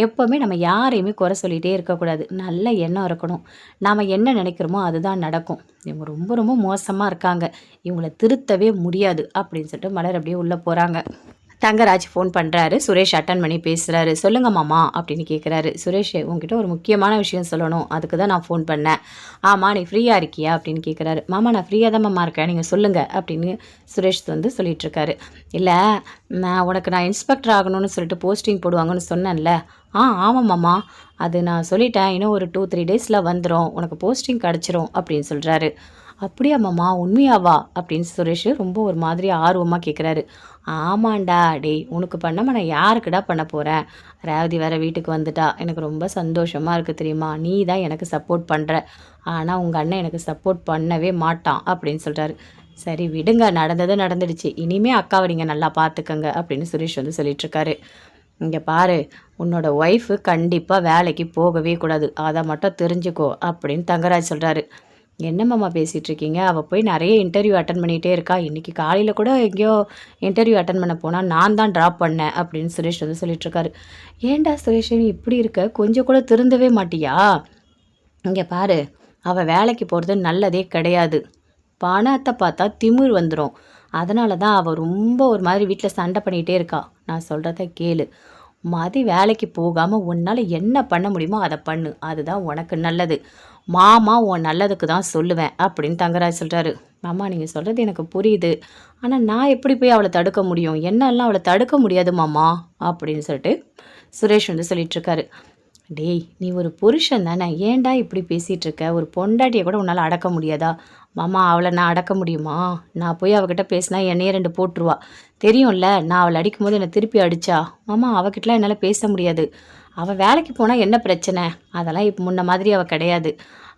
எப்போவுமே நம்ம யாரையுமே குறை சொல்லிகிட்டே இருக்கக்கூடாது, நல்ல எண்ணம் இருக்கணும், நாம் என்ன நினைக்கிறோமோ அதுதான் நடக்கும். இவங்க ரொம்ப ரொம்ப மோசமாக இருக்காங்க, இவங்கள திருத்தவே முடியாது அப்படின்னு சொல்லிட்டு மலர் அப்படியே உள்ளே போகிறாங்க. தங்கராஜ் ஃபோன் பண்ணுறாரு. சுரேஷ் அட்டன் பண்ணி பேசுகிறாரு. சொல்லுங்க மாமா அப்படின்னு கேட்குறாரு. சுரேஷ், உங்ககிட்ட ஒரு முக்கியமான விஷயம் சொல்லணும், அதுக்கு தான் நான் ஃபோன் பண்ணேன். ஆமாம், நீ ஃப்ரீயாக இருக்கியா அப்படின்னு கேட்குறாரு. மாமா, நான் ஃப்ரீயாக தான் மாமா இருக்கேன், நீங்கள் சொல்லுங்கள் அப்படின்னு சுரேஷ் வந்து சொல்லிகிட்ருக்காரு. இல்லை, நான் இன்ஸ்பெக்டர் ஆகணும்னு சொல்லிட்டு போஸ்டிங் போடுவாங்கன்னு சொன்னேன்ல. ஆமாம் மாமா, அது நான் சொல்லிட்டேன், இன்னும் ஒரு 2-3 டேஸில் வந்துடும், உனக்கு போஸ்டிங் கிடச்சிரும் அப்படின்னு சொல்கிறாரு. அப்படியா மாமா, உண்மையாவா அப்படின்னு சுரேஷ் ரொம்ப ஒரு மாதிரி ஆர்வமாக கேட்குறாரு. ஆமாண்டா, டேய் உனக்கு பண்ணாமல் நான் யாருக்குடா பண்ண போகிறேன், ரேவதி வேறு வீட்டுக்கு வந்துட்டா, எனக்கு ரொம்ப சந்தோஷமாக இருக்குது தெரியுமா, நீ தான் எனக்கு சப்போர்ட் பண்ணுற, ஆனால் உங்கள் அண்ணன் எனக்கு சப்போர்ட் பண்ணவே மாட்டான் அப்படின்னு சொல்கிறாரு. சரி விடுங்க, நடந்தது நடந்துடுச்சு, இனிமேல் அக்காவை நீங்கள் நல்லா பார்த்துக்கங்க அப்படின்னு சுரேஷ் வந்து சொல்லிகிட்ருக்காரு. இங்கே பாரு, உன்னோட ஒய்ஃபு கண்டிப்பாக வேலைக்கு போகவே கூடாது, அதை மட்டும் தெரிஞ்சுக்கோ அப்படின்னு தங்கராஜ் சொல்கிறாரு. என்னம்மாம்மா பேசிகிட்ருக்கீங்க, அவள் போய் நிறைய இன்டர்வியூ அட்டன் பண்ணிகிட்டே இருக்கா, இன்றைக்கி காலையில் கூட எங்கேயோ இன்டர்வியூ அட்டன் பண்ண போனால் நான் தான் ட்ராப் பண்ணேன் அப்படின்னு சுரேஷ் வந்து சொல்லிட்டுருக்காரு. ஏன்டா சுரேஷ் நீ இப்படி இருக்க, கொஞ்சம் கூட திருந்தவே மாட்டியா, இங்கே பாரு, அவள் வேலைக்கு போகிறது நல்லதே கிடையாது, பணத்தை பார்த்தா திமிர் வந்துடும், அதனால தான் அவள் ரொம்ப ஒரு மாதிரி வீட்டில் சண்டை பண்ணிகிட்டே இருக்கா, நான் சொல்கிறத கேளு, மதி வேலைக்கு போகாமல் உன்னால் என்ன பண்ண முடியுமோ அதை பண்ணு, அதுதான் உனக்கு நல்லது, மாமா உன் நல்லதுக்கு தான் சொல்லுவேன் அப்படின்னு தங்கராஜ் சொல்கிறாரு. மாமா, நீங்கள் சொல்கிறது எனக்கு புரியுது, ஆனால் நான் எப்படி போய் அவளை தடுக்க முடியும், என்னெல்லாம் அவளை தடுக்க முடியாது மாமா அப்படின்னு சொல்லிட்டு சுரேஷ் வந்து சொல்லிகிட்ருக்காரு. டேய், நீ ஒரு புருஷன் தானே, ஏன்டா இப்படி பேசிகிட்டு இருக்க, ஒரு பொண்டாட்டியை கூட உன்னால் அடக்க முடியாதா, மாமா அவளை நான் அடக்க முடியுமா, நான் போய் அவகிட்ட பேசினா என்னையே 2 போட்டுருவா, தெரியும்ல, நான் அவளை அடிக்கும் போது என்னை திருப்பி அடித்தா, மாமா அவகிட்டலாம் என்னால் பேச முடியாது, அவள் வேலைக்கு போனால் என்ன பிரச்சனை, அதெல்லாம் இப்போ முன்ன மாதிரி அவள் கிடையாது,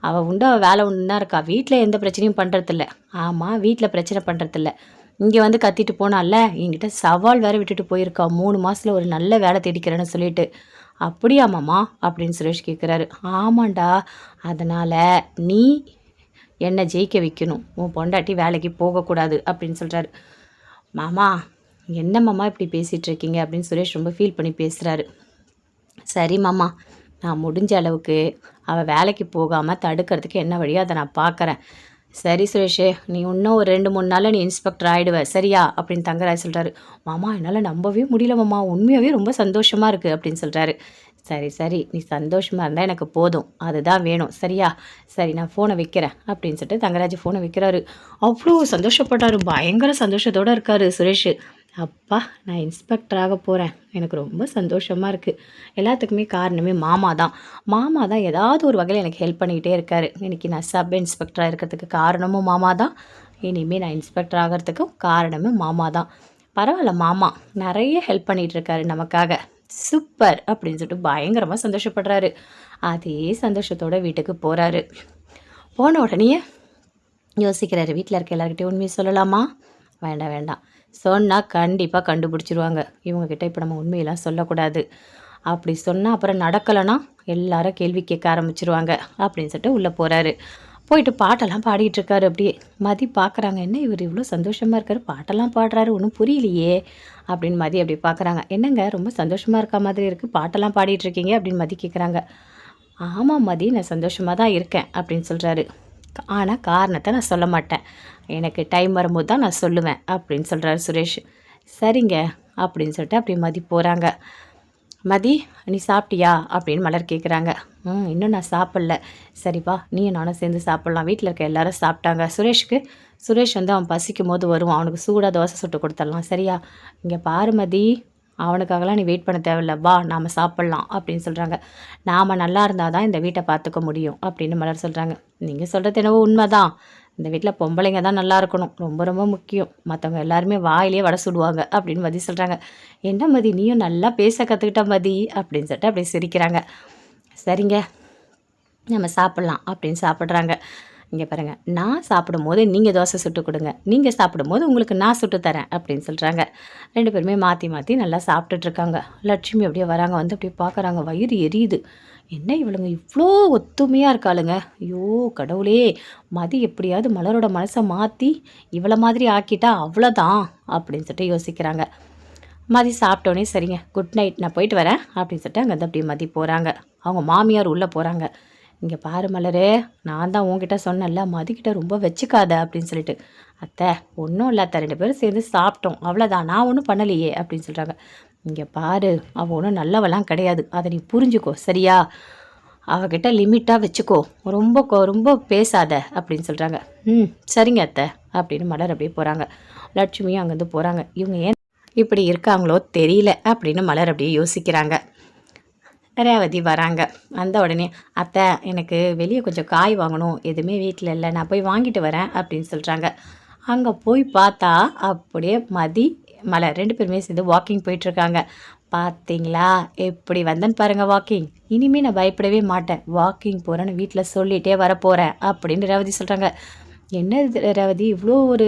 அவள் உண்டு, அவள் வேலை உண்டு தான் இருக்கா, வீட்டில் எந்த பிரச்சனையும் பண்ணுறதில்ல. ஆமாம், வீட்டில் பிரச்சனை பண்ணுறதில்ல, இங்கே வந்து கத்திட்டு போனால, என்கிட்ட சவால் வேறு விட்டுட்டு போயிருக்கா, 3 மாதத்தில் ஒரு நல்ல வேலை தேடிக்கிறேன்னு சொல்லிட்டு. அப்படியா மாமா அப்படின்னு சுரேஷ் கேட்குறாரு. ஆமாண்டா, அதனால் நீ என்னை ஜெயிக்க வைக்கணும், உன் பொண்டாட்டி வேலைக்கு போகக்கூடாது அப்படின்னு சொல்கிறாரு. மாமா என்ன மாமா இப்படி பேசிகிட்டு இருக்கீங்க அப்படின்னு சுரேஷ் ரொம்ப ஃபீல் பண்ணி பேசுகிறாரு. சரி மாமா, நான் முடிஞ்ச அளவுக்கு அவள் வேலைக்கு போகாமல் தடுக்கிறதுக்கு என்ன வழியோ அதை நான் பார்க்குறேன். சரி சுரேஷே, நீ இன்னும் ஒரு 2-3 நாளில் நீ இன்ஸ்பெக்டர் ஆகிடுவ சரியா அப்படின்னு தங்கராஜ் சொல்கிறாரு. மாமா என்னால் நம்பவே முடியல மாமா, உண்மையாகவே ரொம்ப சந்தோஷமாக இருக்குது அப்படின்னு சொல்கிறாரு. சரி சரி, நீ சந்தோஷமாக இருந்தால் எனக்கு போதும், அதுதான் வேணும் சரியா. சரி நான் ஃபோனை வைக்கிறேன் அப்படின்னு சொல்லிட்டு தங்கராஜ் ஃபோனை வைக்கிறாரு. அவ்வளோ சந்தோஷப்படுறாரு, பயங்கர சந்தோஷத்தோடு இருக்கார் சுரேஷ். அப்பா நான் இன்ஸ்பெக்டர் ஆக போகிறேன், எனக்கு ரொம்ப சந்தோஷமாக இருக்குது. எல்லாத்துக்குமே காரணமே மாமா தான். மாமா தான் ஏதாவது ஒரு வகையில் எனக்கு ஹெல்ப் பண்ணிக்கிட்டே இருக்கார். இன்றைக்கி நான் சப் இன்ஸ்பெக்டராக இருக்கிறதுக்கு காரணமும் மாமா தான், இனிமேல் நான் இன்ஸ்பெக்டர் ஆகிறதுக்கும் காரணமும் மாமா தான். பரவாயில்ல, மாமா நிறைய ஹெல்ப் பண்ணிகிட்டு இருக்காரு நமக்காக, சூப்பர் அப்படின்னு சொல்லிட்டு பயங்கரமாக சந்தோஷப்படுறாரு. அதே சந்தோஷத்தோடு வீட்டுக்கு போகிறாரு. போன உடனே யோசிக்கிறாரு, வீட்டில் இருக்க எல்லாருக்கிட்டையும் உண்மையை சொல்லலாமா, வேண்டாம் வேண்டாம், சொன்னால் கண்டிப்பாக கண்டுபிடிச்சிருவாங்க, இவங்கக்கிட்ட இப்போ நம்ம உண்மையெல்லாம் சொல்லக்கூடாது. அப்படி சொன்னால் அப்புறம் நடக்கலைன்னா எல்லாரும் கேள்வி கேட்க ஆரம்பிச்சிருவாங்க அப்படின்னு சொல்லிட்டு உள்ளே போகிறாரு. போயிட்டு பாட்டெல்லாம் பாடிட்டு இருக்காரு. அப்படியே மதி பார்க்குறாங்க, என்ன இவர் இவ்வளோ சந்தோஷமாக இருக்காரு, பாட்டெல்லாம் பாடுறாரு, ஒன்றும் புரியலையே அப்படின்னு மதி அப்படி பார்க்குறாங்க. என்னங்க ரொம்ப சந்தோஷமாக இருக்க மாதிரி இருக்குது, பாட்டெல்லாம் பாடிட்டு இருக்கீங்க அப்படின்னு மதி கேட்குறாங்க. ஆமாம் மதி, நான் சந்தோஷமாக தான் இருக்கேன் அப்படின்னு சொல்கிறாரு. ஆனால் காரணத்தை நான் சொல்ல மாட்டேன், எனக்கு டைம் வரும்போது தான் நான் சொல்லுவேன் அப்படின்னு சொல்கிறாரு சுரேஷ். சரிங்க அப்படின்னு சொல்லிட்டு அப்படி மதி போகிறாங்க. மதி நீ சாப்பிட்டியா அப்படின்னு மலர் கேட்குறாங்க. இன்னும் நான் சாப்பிட்ல. சரிப்பா, நீயும் நானும் சேர்ந்து சாப்பிட்லாம், வீட்டில் இருக்க எல்லாரும் சாப்பிட்டாங்க. சுரேஷ் வந்து அவன் பசிக்கும் போது வருவான், அவனுக்கு சூடாக தோசை சுட்டு கொடுத்துடலாம் சரியா. இங்கே பாரு மதி, அவனுக்காகலாம் நீ வெயிட் பண்ண தேவையில்ல, வா நாம் சாப்பிட்லாம் அப்படின்னு சொல்கிறாங்க. நாம் நல்லா இருந்தால் தான் இந்த வீட்டை பார்த்துக்க முடியும் அப்படின்னு மலர் சொல்கிறாங்க. நீங்கள் சொல்கிறது என்னவோ உண்மை தான், இந்த வீட்டில் பொம்பளைங்க தான் நல்லா இருக்கணும், ரொம்ப ரொம்ப முக்கியம், மற்றவங்க எல்லாருமே வாயிலே வடை சுடுவாங்க அப்படின்னு மதி சொல்கிறாங்க. என்ன மதி, நீயும் நல்லா பேச கற்றுக்கிட்ட மதி அப்படின்னு சொல்லிட்டு அப்படி சிரிக்கிறாங்க. சரிங்க நம்ம சாப்பிட்லாம் அப்படின்னு சாப்பிட்றாங்க. இங்கே பாருங்கள், நான் சாப்பிடும்போது நீங்கள் தோசை சுட்டு கொடுங்க, நீங்கள் சாப்பிடும்போது உங்களுக்கு நான் சுட்டு தரேன் அப்படின்னு சொல்கிறாங்க. 2 பேருமே மாற்றி மாற்றி நல்லா சாப்பிட்டுட்ருக்காங்க. லட்சுமி அப்படியே வராங்க, வந்து அப்படியே பார்க்குறாங்க, வயிறு எரியுது. என்ன இவளுங்க இவ்வளோ ஒத்துமையாக இருக்காளுங்க, ஐயோ கடவுளே, மதி எப்படியாவது மலரோட மனசை மாற்றி இவ்வளோ மாதிரி ஆக்கிட்டா அவ்வளோதான் அப்படின்னு சொல்லிட்டு யோசிக்கிறாங்க. மதி சாப்பிட்டோன்னே சரிங்க குட் நைட், நான் போயிட்டு வரேன் அப்படின்னு சொல்லிட்டு அங்கே வந்து அப்படியே மதி போகிறாங்க. அவங்க மாமியார் உள்ளே போகிறாங்க. இங்கே பாரு மலரே, நான் தான் உங்ககிட்ட சொன்னேன்ல, மதிக்கிட்ட ரொம்ப வச்சுக்காத அப்படின்னு சொல்லிட்டு. அத்தை ஒன்றும் இல்லை அத்தை, 2 பேரும் சேர்ந்து சாப்பிட்டோம் அவ்வளோதான், நான் ஒன்றும் பண்ணலையே அப்படின்னு சொல்கிறாங்க. இங்கே பாரு, அவள் ஒன்றும் நல்லவெல்லாம் கிடையாது, அதை நீ புரிஞ்சுக்கோ சரியா, அவகிட்ட லிமிட்டாக வச்சுக்கோ, ரொம்ப பேசாத அப்படின்னு சொல்கிறாங்க. சரிங்க அத்தை அப்படின்னு மலர் அப்படியே போகிறாங்க. லட்சுமியும் அங்கேருந்து போகிறாங்க. இவங்க ஏன் இப்படி இருக்காங்களோ தெரியல அப்படின்னு மலர் அப்படியே யோசிக்கிறாங்க. ரேவதி வராங்க. அந்த உடனே அத்தை எனக்கு வெளியே கொஞ்சம் காய் வாங்கணும், எதுவுமே வீட்டில் இல்லை, நான் போய் வாங்கிட்டு வரேன் அப்படின்னு சொல்கிறாங்க. அங்கே போய் பார்த்தா அப்படியே மதி மலர் 2 பேருமே சேர்ந்து வாக்கிங் போயிட்டுருக்காங்க. பார்த்தீங்களா எப்படி வந்தேன்னு பாருங்கள் வாக்கிங், இனிமேல் நான் பயப்படவே மாட்டேன், வாக்கிங் போகிறேன்னு வீட்டில் சொல்லிகிட்டே வரப்போகிறேன் அப்படின்னு ரேவதி சொல்கிறாங்க. என்ன ரேவதி இவ்வளோ ஒரு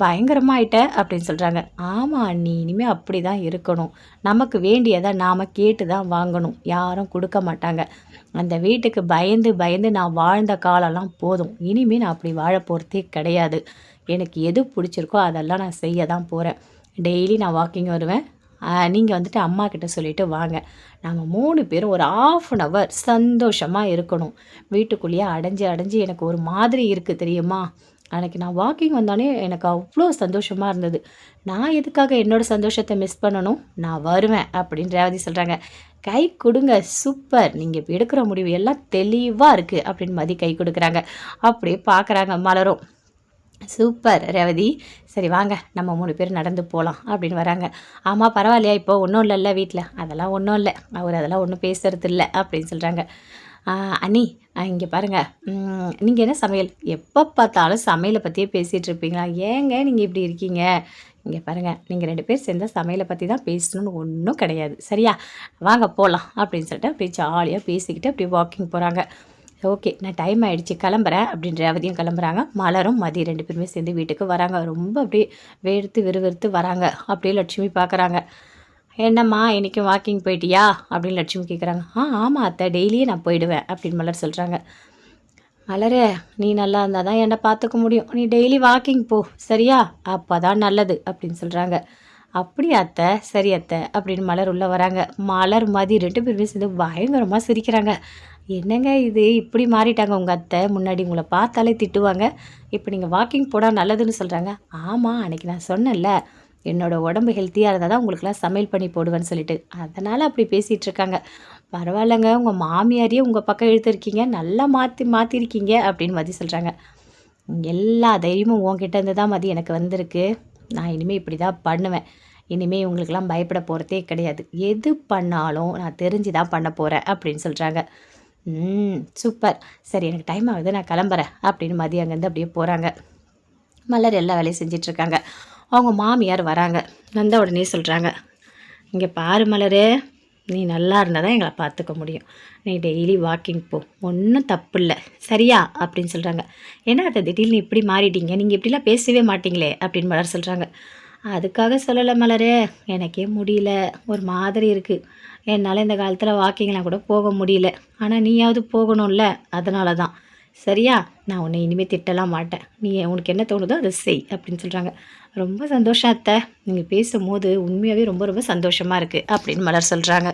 பயங்கரமாக ஆயிட்ட அப்படின்னு சொல்கிறாங்க. ஆமாம் அண்ணி, இனிமேல் அப்படி தான் இருக்கணும், நமக்கு வேண்டியதை நாம் கேட்டு தான் வாங்கணும், யாரும் கொடுக்க மாட்டாங்க. அந்த வீட்டுக்கு பயந்து பயந்து நான் வாழ்ந்த காலம்லாம் போதும், இனிமேல் நான் அப்படி வாழ போகிறதே கிடையாது. எனக்கு எது பிடிச்சிருக்கோ அதெல்லாம் நான் செய்ய தான் போகிறேன். டெய்லி நான் வாக்கிங் வருவேன், நீங்கள் வந்துட்டு அம்மா கிட்ட சொல்லிவிட்டு வாங்க, நாங்கள் 3 பேரும் ஒரு 1/2 hour சந்தோஷமாக இருக்கணும். வீட்டுக்குள்ளேயே அடைஞ்சு எனக்கு ஒரு மாதிரி இருக்குது தெரியுமா. அன்றைக்கி நான் வாக்கிங் வந்தானே எனக்கு அவ்வளோ சந்தோஷமாக இருந்தது, நான் எதுக்காக என்னோடய சந்தோஷத்தை மிஸ் பண்ணணும், நான் வருவேன் அப்படின்னு ரேவதி சொல்கிறாங்க. கை கொடுங்க, சூப்பர், நீங்கள் இப்போ எடுக்கிற முடிவு எல்லாம் தெளிவாக இருக்குது அப்படின்னு மதி கை கொடுக்குறாங்க. அப்படியே பார்க்குறாங்க மலரும். சூப்பர் ரேவதி, சரி வாங்க நம்ம 3 பேர் நடந்து போகலாம் அப்படின்னு வராங்க. ஆமாம் பரவாயில்லையா, இப்போ ஒன்றும் இல்லைல்ல வீட்டில், அதெல்லாம் ஒன்றும் இல்லை, அவர் அதெல்லாம் ஒன்றும் பேசுறது இல்லை அப்படின்னு சொல்கிறாங்க. அண்ணி இங்கே பாருங்கள், நீங்கள் என்ன சமையல், எப்போ பார்த்தாலும் சமையலை பற்றியே பேசிகிட்டு இருப்பீங்களா, ஏங்க நீங்கள் இப்படி இருக்கீங்க. இங்கே பாருங்கள், நீங்கள் 2 பேர் சேர்ந்த சமையலை பற்றி தான் பேசணும்னு ஒன்றும் கிடையாது சரியா, வாங்க போகலாம் அப்படின்னு சொல்லிட்டு அப்படியே ஜாலியாக பேசிக்கிட்டு அப்படியே வாக்கிங் போகிறாங்க. ஓகே நான் டைம் ஆகிடுச்சி கிளம்புறேன் அப்படின்னு ரேவதியும் கிளம்புறாங்க. மலரும் மதி 2 பேருமே சேர்ந்து வீட்டுக்கு வராங்க. ரொம்ப அப்படியே விறுவிறுத்து வராங்க. அப்படியே லட்சுமி பார்க்குறாங்க. என்னம்மா இன்றைக்கும் வாக்கிங் போயிட்டியா அப்படின்னு லட்சுமி கேட்குறாங்க. ஆமாம் அத்தை, டெய்லியே நான் போயிடுவேன் அப்படின்னு மலர் சொல்கிறாங்க. மலரே, நீ நல்லா இருந்தா தான் என்ன பார்த்துக்க முடியும். நீ டெய்லி வாக்கிங் போ சரியா? அப்போ தான் நல்லது அப்படின்னு சொல்கிறாங்க. அப்படியா அத்தை? சரி அத்தை அப்படின்னு மலர் உள்ளே வராங்க. மலர் மதி 2 பேருமே சேர்ந்து பயங்கரமாக சிரிக்கிறாங்க. என்னங்க இது இப்படி மாறிட்டாங்க உங்கள் அத்தை? முன்னாடி உங்களை பார்த்தாலே திட்டுவாங்க. இப்போ நீங்கள் வாக்கிங் போனால் நல்லதுன்னு சொல்கிறாங்க. ஆமாம், அன்றைக்கி நான் சொன்னேன்ல, என்னோட உடம்பு ஹெல்த்தியாக இருந்தால் தான் உங்களுக்கெல்லாம் சமையல் பண்ணி போடுவேன்னு சொல்லிட்டு. அதனால் அப்படி பேசிகிட்டு இருக்காங்க. பரவாயில்லங்க, உங்கள் மாமியாரையே உங்கள் பக்கம் இழுத்துருக்கீங்க, நல்லா மாற்றிருக்கீங்க அப்படின்னு மதி சொல்கிறாங்க. எல்லா தைரியமும் உன்கிட்ட இருந்து தான் மதி எனக்கு வந்திருக்கு. நான் இனிமேல் இப்படி தான் பண்ணுவேன். இனிமேல் உங்களுக்கெல்லாம் பயப்பட போகிறதே கிடையாது. எது பண்ணாலும் நான் தெரிஞ்சு தான் பண்ண போகிறேன் அப்படின்னு சொல்கிறாங்க. சூப்பர். சரி, எனக்கு டைம் ஆகுது, நான் கிளம்புறேன் அப்படின்னு மதி அங்கேருந்து அப்படியே போகிறாங்க. மலர் எல்லா வேலையும் செஞ்சிட்ருக்காங்க. அவங்க மாமியார் வராங்க. வந்த உடனே சொல்கிறாங்க, இங்கே பாரு மலரு, நீ நல்லா இருந்தால் தான் எங்களை பார்த்துக்க முடியும். நீ டெய்லி வாக்கிங் போ, ஒன்றும் தப்பு இல்லை சரியா அப்படின்னு சொல்கிறாங்க. ஏன்னா அதை திடீர்னு இப்படி மாறிட்டீங்க, நீங்கள் இப்படிலாம் பேசவே மாட்டிங்களே அப்படின்னு மலர் சொல்கிறாங்க. அதுக்காக சொல்லலை மலரே, எனக்கே முடியல, ஒரு மாதிரி இருக்குது. என்னால் இந்த காலத்தில் வாக்கிங்லாம் கூட போக முடியல. ஆனால் நீயாவது போகணும்ல, அதனால தான். சரியா? நான் உன்னை இனிமேல் திட்டலாம் மாட்டேன். நீ உனக்கு என்ன தோணுதோ அதை செய் அப்படின்னு சொல்கிறாங்க. ரொம்ப சந்தோஷம் அத்தை, நீங்கள் பேசும்போது உண்மையாகவே ரொம்ப ரொம்ப சந்தோஷமாக இருக்குது அப்படின்னு மலர் சொல்கிறாங்க.